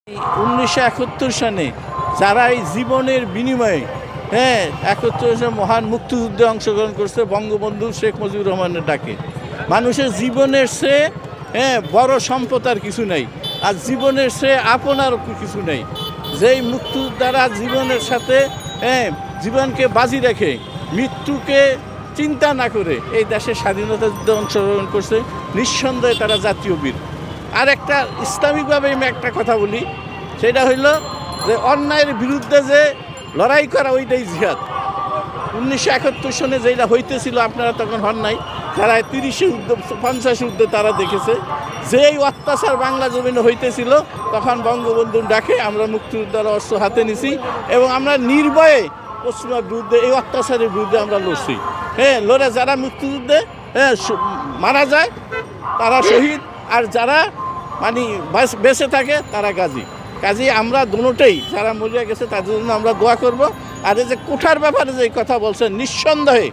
1971 সালে যারা এই জীবনের বিনিময়ে 71 সালে মহান মুক্তিযুদ্ধে অংশগ্রহণ করছে বঙ্গবন্ধু শেখ মুজিবুর রহমানের ডাকে, মানুষের জীবনের চেয়ে বড় সম্পদ আর কিছু নেই, আর জীবনের চেয়ে আপনার কিছু নেই। যেই মুক্তিযোদ্ধারা জীবনের সাথে জীবনকে বাজি রেখে মৃত্যুকে চিন্তা না করে এই দেশের স্বাধীনতা যুদ্ধে অংশগ্রহণ করছে, নিঃসন্দেহে তারা জাতীয় বীর। আর একটা ইসলামিকভাবে আমি একটা কথা বলি, সেটা হইল যে অন্যায়ের বিরুদ্ধে যে লড়াই করা ওইটাই জিহাদ। 1971 সনে যেটা হইতেছিল আপনারা তখন হন নাই, যারা 30 ঊর্ধ্বে 50 ঊর্ধ্বে তারা দেখেছে যে এই অত্যাচার বাংলা জমিনে হইতেছিল, তখন বঙ্গবন্ধুর ডাকে আমরা মুক্তিযোদ্ধারা অস্ত্র হাতে নিছি এবং আমরা নির্ভয়ে পশ্চিমার বিরুদ্ধে এই অত্যাচারের বিরুদ্ধে আমরা লড়ছি। লড়ে যারা মুক্তিযুদ্ধে মারা যায় তারা শহীদ, আর যারা মানে বেঁচে থাকে তারা গাজী। কাজেই আমরা দুটোই যারা মরিয়া গেছে তাদের জন্য আমরা দোয়া করব। আর এই যে কোঠার ব্যাপারে যে কথা বলছেন, নিঃসন্দেহে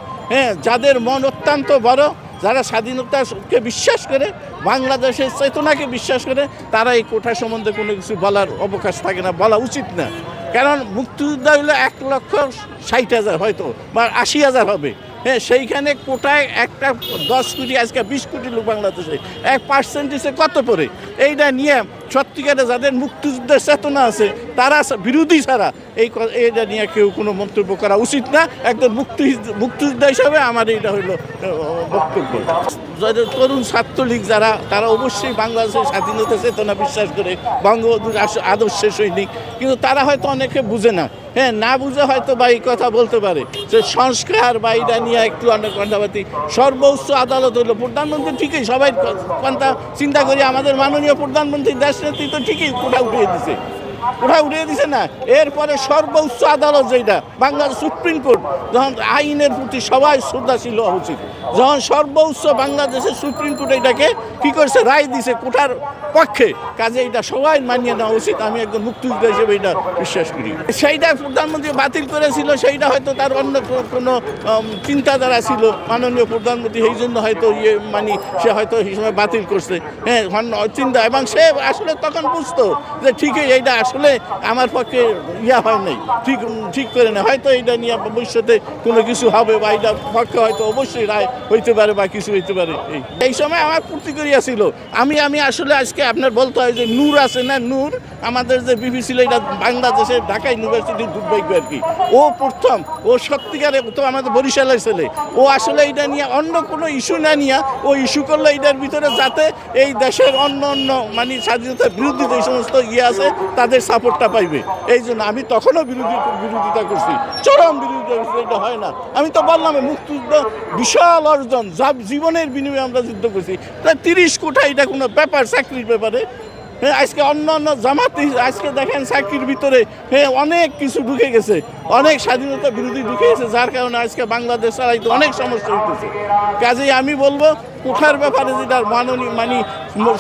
যাদের মন অত্যন্ত বড়, যারা স্বাধীনতাকে বিশ্বাস করে, বাংলাদেশের চেতনাকে বিশ্বাস করে, তারা এই কোঠা সম্বন্ধে কোনো কিছু বলার অবকাশ থাকে না, বলা উচিত না। কারণ মুক্তিযোদ্ধা হইলে 1,60,000 হয়তো বা 80,000 হবে, সেইখানে কোটায় একটা 10 কোটি, আজকে 20 কোটি লোক বাংলাদেশে 1% কত পড়ে? এইটা নিয়ে সত্যিকারে যাদের মুক্তিযুদ্ধের চেতনা আছে তারা বিরোধী ছাড়া এইটা নিয়ে কেউ কোনো মন্তব্য করা উচিত না। একজন মুক্তিযোদ্ধা হিসাবে আমার এইটা হইল বক্তব্য। যাদের তরুণ ছাত্রলীগ যারা, তারা অবশ্যই বাংলাদেশের স্বাধীনতা চেতনা বিশ্বাস করে, বঙ্গবন্ধুর আদর্শের সৈনিক, কিন্তু তারা হয়তো অনেকে বুঝে না, না বুঝে হয়তো বা এই কথা বলতে পারে যে সংস্কার বা এটা নিয়ে একটু অনেক কণ্ঠাবাতি। সর্বোচ্চ আদালত হলো প্রধানমন্ত্রী, ঠিকই সবাই কথা চিন্তা করি, আমাদের মাননীয় প্রধানমন্ত্রী দেশ নেত্রী তো ঠিকই কোঠা উঠিয়ে দিছে না। এরপরে সর্বোচ্চ আদালত যেটা বাংলাদেশ সুপ্রিম কোর্ট, যখন আইনের প্রতি সবাই শ্রদ্ধাশীল হওয়া উচিত, যখন সর্বোচ্চ বাংলাদেশের সুপ্রিম কোর্ট এটাকে কী করছে, রায় দিছে কোঠার পক্ষে, কাজে এটা সবাই মানিয়ে নেওয়া উচিত। আমি একজন মুক্তিযোদ্ধা হিসেবে এটা বিশ্বাস করি। সেইটা প্রধানমন্ত্রী বাতিল করেছিল, সেইটা হয়তো তার অন্য কোনো চিন্তাধারা ছিল মাননীয় প্রধানমন্ত্রী, সেই জন্য হয়তো সে হয়তো এই সময় বাতিল করছে, চিন্তা, এবং সে আসলে তখন বুঝতো যে ঠিকই এইটা আসলে আমার পক্ষে হয় নাই, ঠিক করে না, হয়তো এইটা নিয়ে ভবিষ্যতে কোনো কিছু হবে বা এইটার পক্ষে হয়তো অবশ্যই রায় হইতে পারে বা কিছু হইতে পারে। এই সময় আমার প্রতিক্রিয়া ছিল, আমি আসলে আজকে আপনার বলতে হয় যে নূর আছে না, নূর আমাদের যে বিবি ছিল, এটা বাংলাদেশের ঢাকা ইউনিভার্সিটির দুর্ভাগ্য আর কি। ও প্রথম, ও সত্যিকারে তো আমাদের বরিশালের ছেলে, ও আসলে এটা নিয়ে অন্য কোনো ইস্যু না নিয়ে ও ইস্যু করলে এটার ভিতরে যাতে এই দেশের অন্য স্বাধীনতার বিরোধী যে সমস্ত আছে তাদের সাপোর্টটা পাইবে। এই জন্য আমি তখনও বিরোধিতা করছি, চরম বিরোধিতা করছি, এটা হয় না। আমি তো বললাম মুক্তিযুদ্ধ বিশাল অর্জন, যা জীবনের বিনিময়ে আমরা যুদ্ধ করছি, প্রায় 30 কোটি, এটা কোনো ব্যাপার চাকরির ব্যাপারে। আজকে অন্য জামাত আজকে দেখেন চাকরির ভিতরে অনেক কিছু ঢুকে গেছে, অনেক স্বাধীনতা বিরোধী ঢুকে গেছে, যার কারণে আজকে বাংলাদেশ চালাইতে অনেক সমস্যা হইতেছে। কাজেই আমি বলবো কোঠার ব্যাপারে যেটা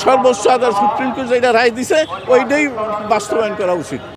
সর্বোচ্চ আদালত সুপ্রিম কোর্ট যেটা রায় দিছে, ওইটাই বাস্তবায়ন করা উচিত।